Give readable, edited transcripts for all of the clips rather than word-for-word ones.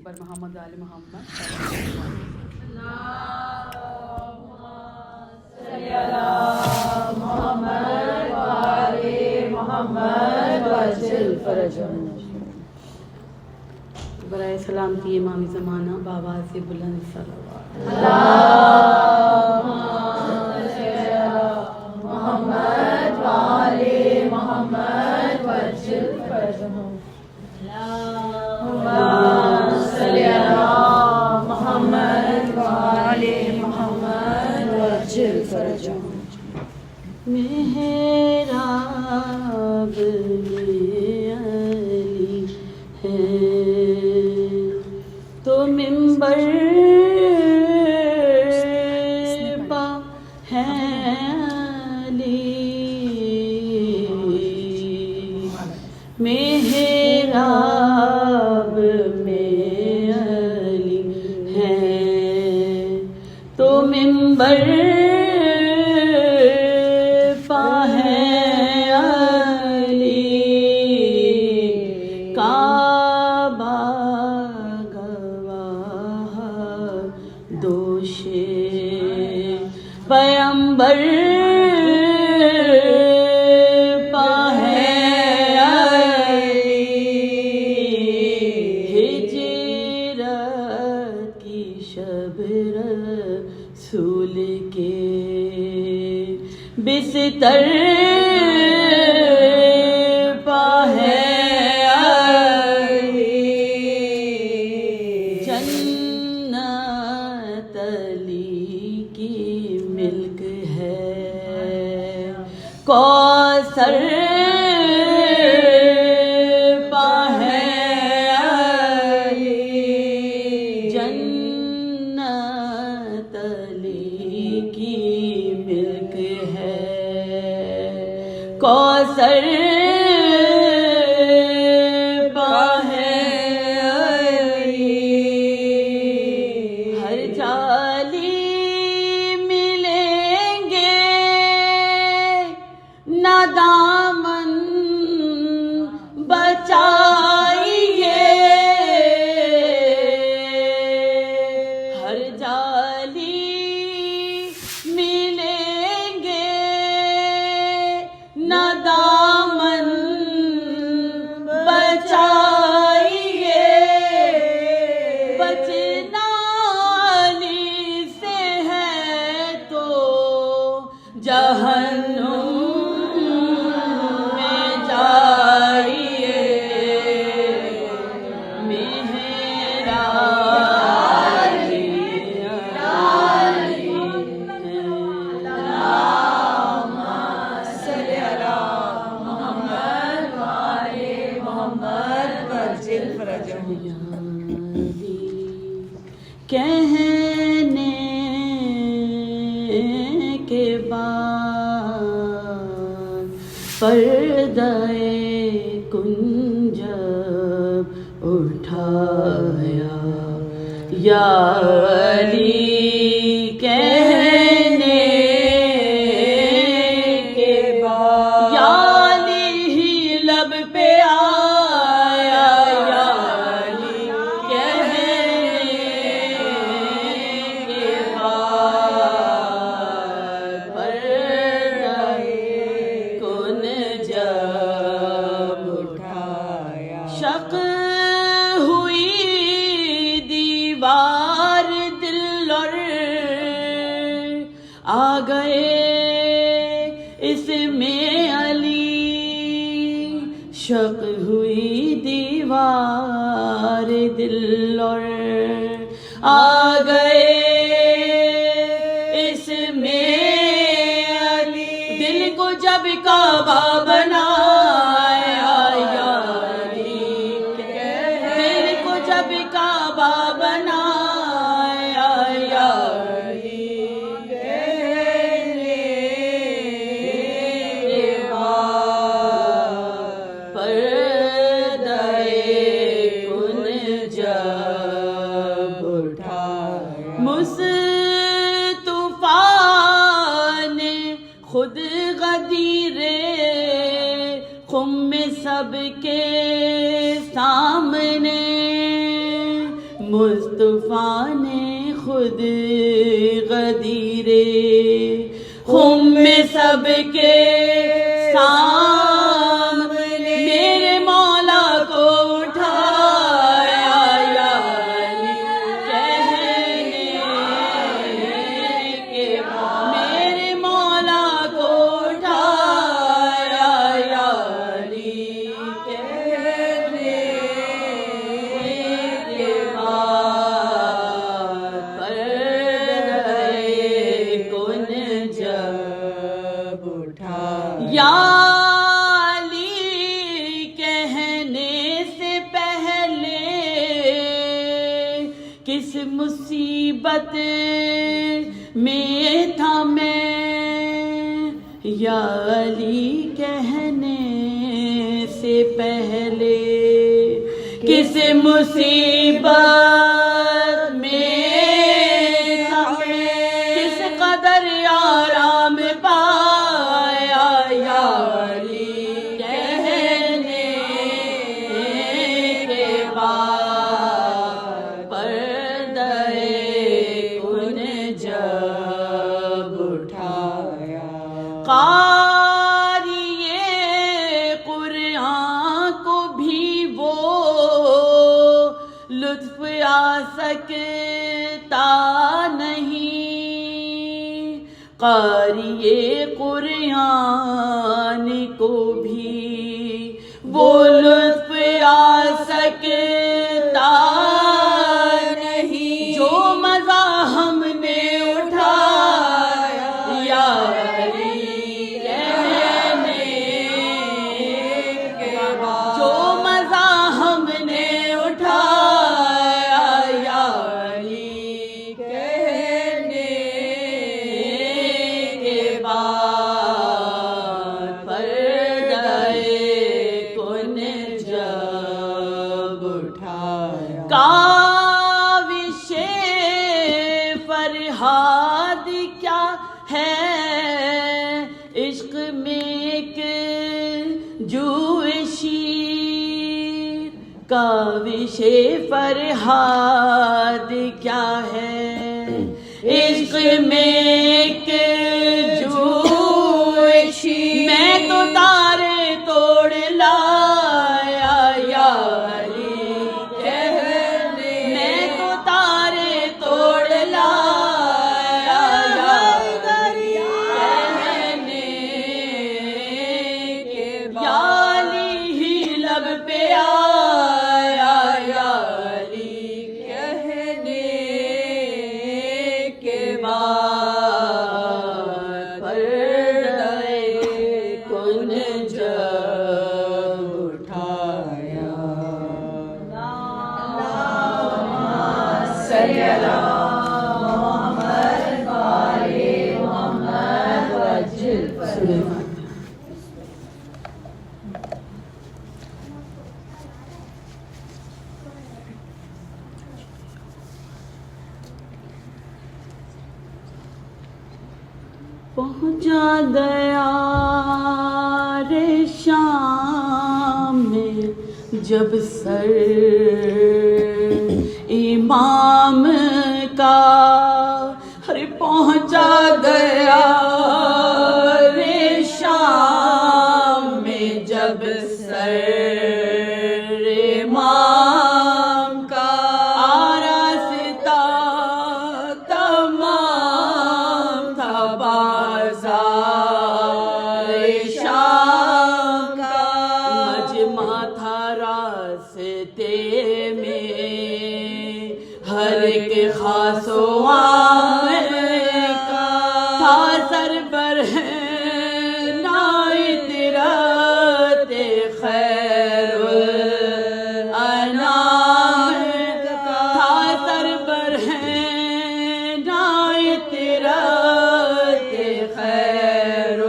بر محمد آل محمد برائے سلامتی امام زمانہ بآواز بلند صلوات محراب میں علی ہے تو منبر پا ہے علی محراب میں علی ہے تو منبر پیمبر پا ہے علی ہجرت کی شب رسول کے بستر پا ہے علی جنت علی کی ملک ہے کوثر پا ہے علی جنت علی کی ملک ہے کوثر پا ہے علی ہر جالی دامن بچائیے ہر جالی ملیں گے نہ دامن بچائیے بچنا علی سے ہے تو جہنم کہنے کے بعد پردہ کنجب اٹھایا یا علی کہنے کے بعد یا علی ہی لب پہ آیا یا علی کہنے کے بعد پردہ کنجب اٹھایا شق ہوئی دیوار دل اور آ گئے اس میں علی شق ہوئی دیوار دل اور آ گئے اس میں علی دل کو جب کعبہ بنایا یا علی دل کو جب کعبہ بنایا یا علی پردہ کنجب اٹھایا مصطفیٰ نے خود غدیرے خم میں سب کے سامنے میرے مولا کو اٹھایا یا علی کہنے کے میرے مولا کو اٹھایا یا علی کہنے کے بعد پردے کن جب اٹھا یا علی کہنے سے پہلے کس مصیبت میں تھا میں یا علی کہنے سے پہلے کس مصیبت میں تھا میں کس قدر آرام پایا یا علی کہنے کے بعد پردے کن جب اٹھایا قاری قرآن کو بھی وہ لطف آ سکتا نہیں قاری قرآن کو بھی وہ لطف آ سکتا نہیں جو مزہ ہم نے اٹھایا یا علی کہنے کے بعد جو مزہ ہم نے اٹھایا یا علی کہنے کے بعد پردے کن جب اٹھایا کاوش فرہاد کیا ہے عشق میں ایک جوشیر کاوش فرہاد کیا ہے عشق میں ایک جوشیر میں تو تارے توڑ لایا یا علی کہنے میں تو تارے توڑ لایا یا علی کہنے کے بعد یا علی ہی لب پہ آیا یا علی کہنے کے بعد پردے کن جب اٹھایا صلی اللہ محمد والے محمد وجل سلیمان پہنچا دیار شام میں جب سر امام کا ہر پہنچا دیار شام میں جب سر امام کا آراستہ تمام تھا بازار شام کا مجمع تھا راستے میں ہر ایک خاص و عام کا تھا سر پر ہے نائطرت خیر الانام تھا سر پر ہے نائطرت خیر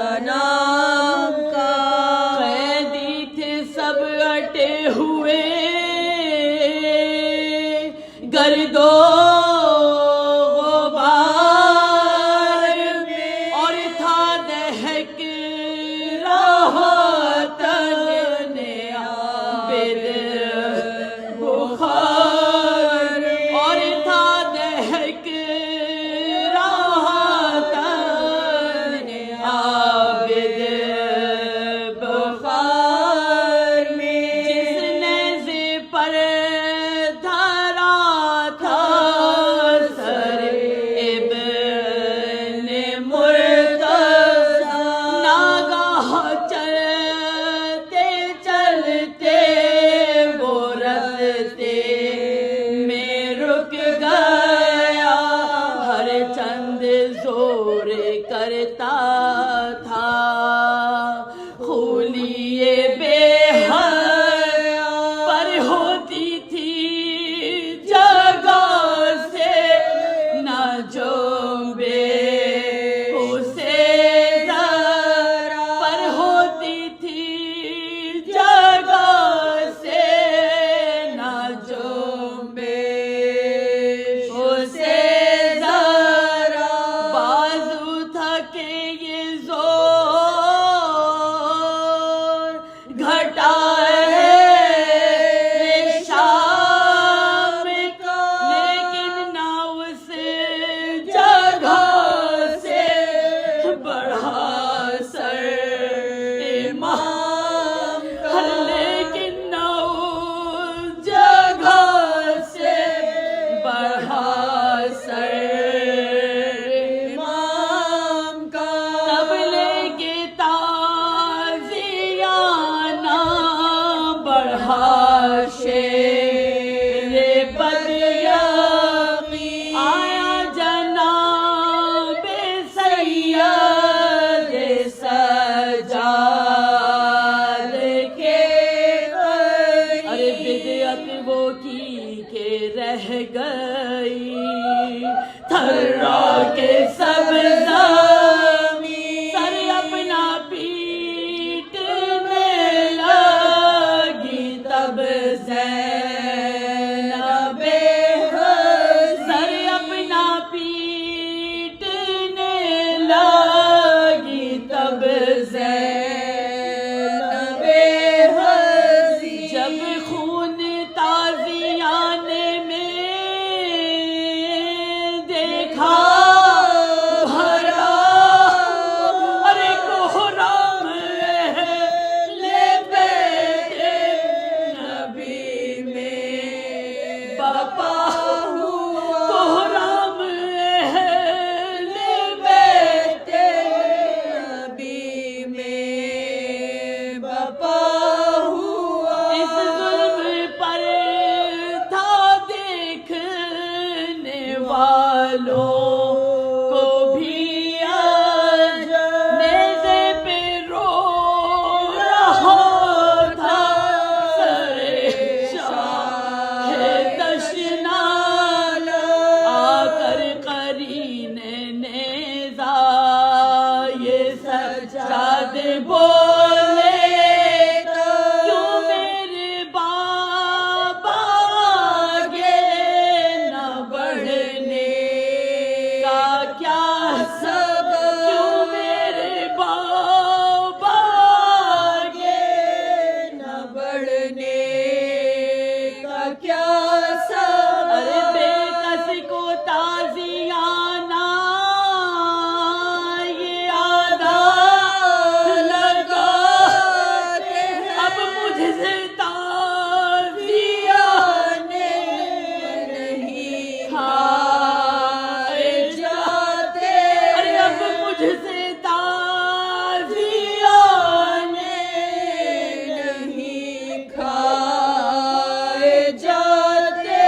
الانام کا قیدی تھے سب اٹے ہوئے گرد و غبار میں اور تھا دہک رہا تن عابد بخار راستے میں رک گیا، ہر چند زور کرتا تھا، خولیے بے حیا پر ہوتی تھی جگہ سے نہ جنبے، اسے ذرا پر ہوتی تھی جگہ سے نہ جنبے، اسے ذرا بازو تھکے یہ زور گھٹا ہے شام کا، لیکن نہ اس جگہ سے بڑھا سر امام کا، لیکن نہ اس جگہ سے بڑھا سر امام کا، تبلیغ تازیانہ بڑھا شیر بدیقی، آیا جناب سید سجاد کے قریب، ارے بدعت وہ کی کہ رہ گئی تھرا کے سب زمین، سر اپنا پیٹنے لگی تب زینب، سر اپنا پیٹنے لگی تب زینب، جب خون تازیانے میں دیکھا بھرا، ارے کوہرام اہل بیت نبی میں بپا ہوا، کوہرام اہل بیت نبی میں بپا ہوا، اس ظلم پر تھا دیکھنے والوں کو بھی آج نیزے پہ رو رہا تھا سر شاہ دشنال، آ کر قرین نیزہ یہ سجاد بولے، کیوں میرے بابا آگے نہ بڑھنے کا کیا سبب، کیوں میرے بابا آگے نہ بڑھنے کا کیا سبب، ارے بے کس کو تازیانہ یہ عادت لگاتے ہیں، اب مجھ سے تازیانے نہیں کھائے جاتے، ارے اب مجھ سے تازیانے نہیں کھائے جاتے،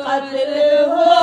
قتل ہو